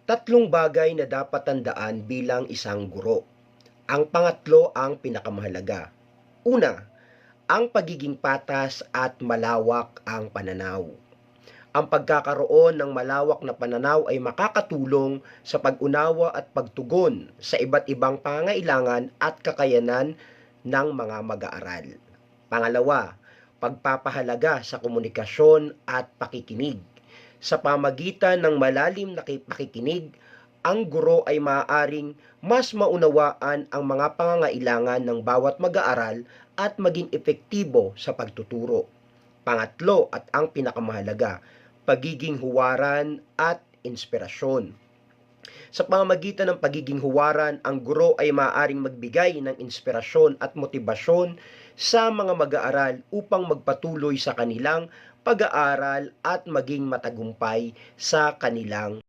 Tatlong bagay na dapat tandaan bilang isang guro. Ang pangatlo ang pinakamahalaga. Una, ang pagiging patas at malawak ang pananaw. Ang pagkakaroon ng malawak na pananaw ay makakatulong sa pag-unawa at pagtugon sa iba't ibang pangailangan at kakayanan ng mga mag-aaral. Pangalawa, pagpapahalaga sa komunikasyon at pakikinig. Sa pamagitan ng malalim na pakikinig, ang guro ay maaaring mas maunawaan ang mga pangangailangan ng bawat mag-aaral at maging epektibo sa pagtuturo. Pangatlo at ang pinakamahalaga, pagiging huwaran at inspirasyon. Sa pamamagitan ng pagiging huwaran, ang guro ay maaaring magbigay ng inspirasyon at motibasyon sa mga mag-aaral upang magpatuloy sa kanilang pag-aaral at maging matagumpay sa kanilang